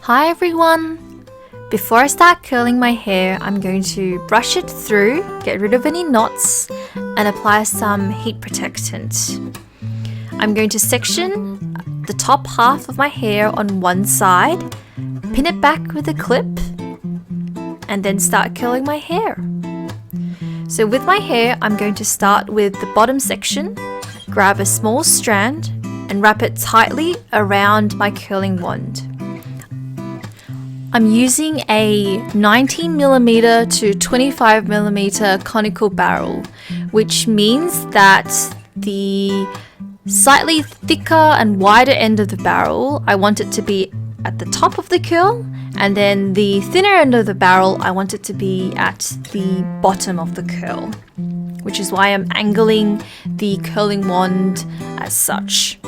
Hi everyone! Before I start curling my hair, I'm going to brush it through, get rid of any knots, and apply some heat protectant. I'm going to section the top half of my hair on one side, pin it back with a clip, and then start curling my hair. So with my hair, I'm going to start with the bottom section, grab a small strand, and wrap it tightly around my curling wand. I'm using a 19mm to 25mm conical barrel, which means that the slightly thicker and wider end of the barrel, I want it to be at the top of the curl, and then the thinner end of the barrel, I want it to be at the bottom of the curl, which is why I'm angling the curling wand as such.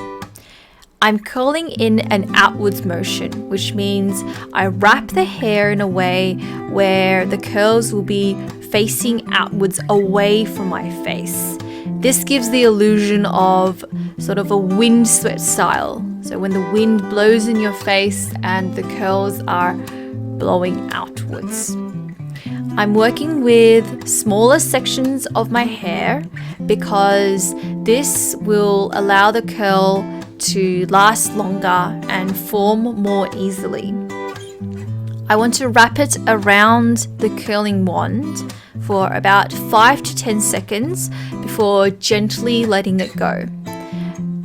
I'm curling in an outwards motion, which means I wrap the hair in a way where the curls will be facing outwards away from my face. This gives the illusion of sort of a windswept style. So when the wind blows in your face and the curls are blowing outwards. I'm working with smaller sections of my hair because this will allow the curl to last longer and form more easily. I want to wrap it around the curling wand for about 5 to 10 seconds before gently letting it go.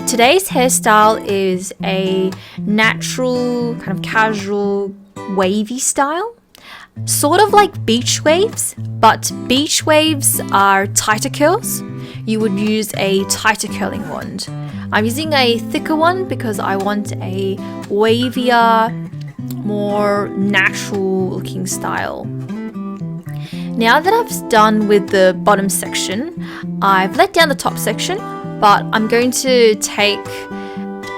Today's hairstyle is a natural, kind of casual, wavy style. Sort of like beach waves, but beach waves are tighter curls. You would use a tighter curling wand. I'm using a thicker one because I want a wavier, more natural looking style. Now that I've done with the bottom section, I've let down the top section, but I'm going to take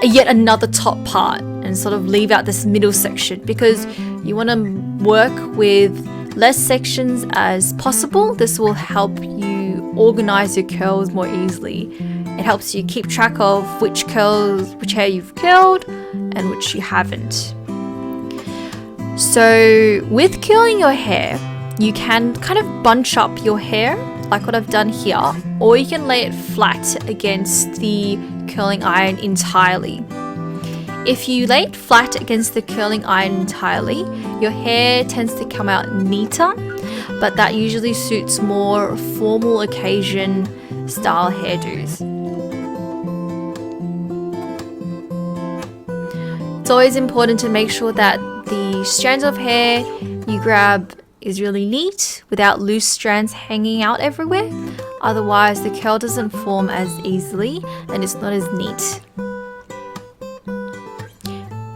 yet another top part and sort of leave out this middle section because you want to work with less sections as possible. This will help you organize your curls more easily. It helps you keep track of which hair you've curled and which you haven't. So with curling your hair, you can kind of bunch up your hair like what I've done here, or you can lay it flat against the curling iron entirely. If you lay it flat against the curling iron entirely, your hair tends to come out neater, but that usually suits more formal occasion style hairdos. It's always important to make sure that the strands of hair you grab is really neat without loose strands hanging out everywhere. Otherwise, the curl doesn't form as easily and it's not as neat.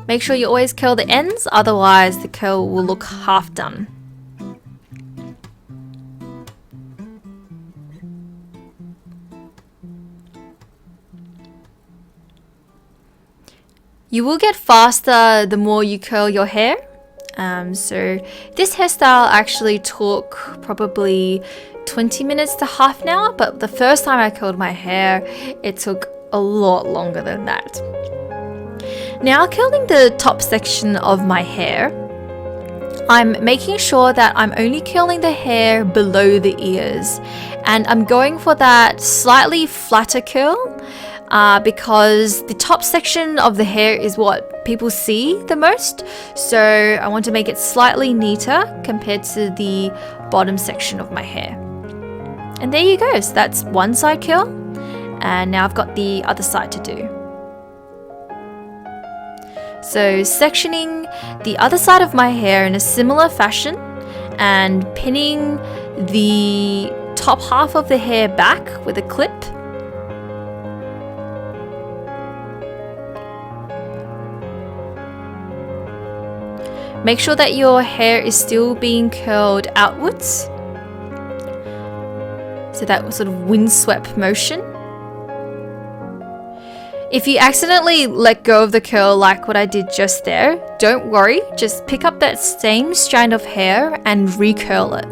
Make sure you always curl the ends, otherwise the curl will look half done. You will get faster the more you curl your hair. So this hairstyle actually took probably 20 minutes to half an hour, but the first time I curled my hair, it took a lot longer than that. Now curling the top section of my hair, I'm making sure that I'm only curling the hair below the ears, and I'm going for that slightly flatter curl because the top section of the hair is what people see the most, so I want to make it slightly neater compared to the bottom section of my hair. And there you go, so that's one side curl, and now I've got the other side to do. So sectioning the other side of my hair in a similar fashion and pinning the top half of the hair back with a clip. Make sure that your hair is still being curled outwards. So that sort of windswept motion. If you accidentally let go of the curl like what I did just there, don't worry, just pick up that same strand of hair and recurl it.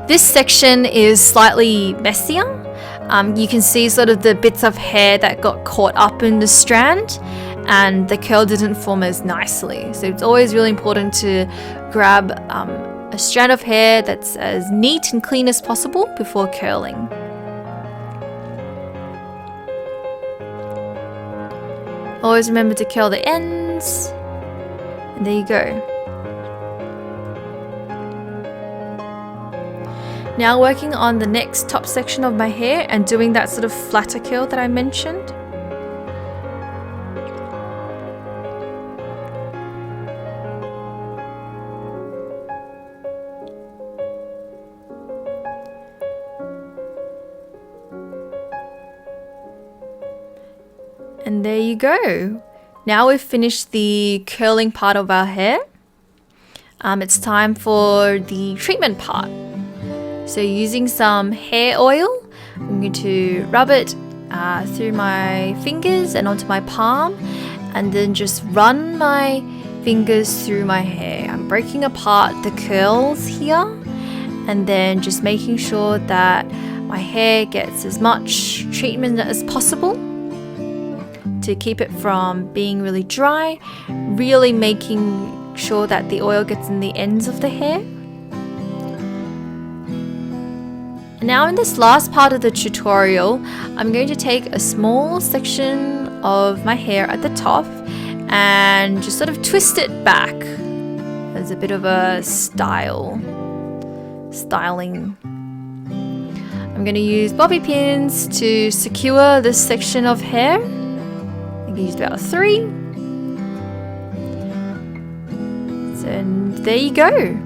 This section is slightly messier you can see sort of the bits of hair that got caught up in the strand, and the curl didn't form as nicely. So it's always really important to grab a strand of hair that's as neat and clean as possible before curling. Always remember to curl the ends, and there you go. Now working on the next top section of my hair and doing that sort of flatter curl that I mentioned. And there you go. Now we've finished the curling part of our hair. It's time for the treatment part. So using some hair oil, I'm going to rub it through my fingers and onto my palm, and then just run my fingers through my hair. I'm breaking apart the curls here, and then just making sure that my hair gets as much treatment as possible to keep it from being really dry, really making sure that the oil gets in the ends of the hair. Now in this last part of the tutorial, I'm going to take a small section of my hair at the top and just sort of twist it back as a bit of a styling. I'm going to use bobby pins to secure this section of hair. I can use about 3. And there you go.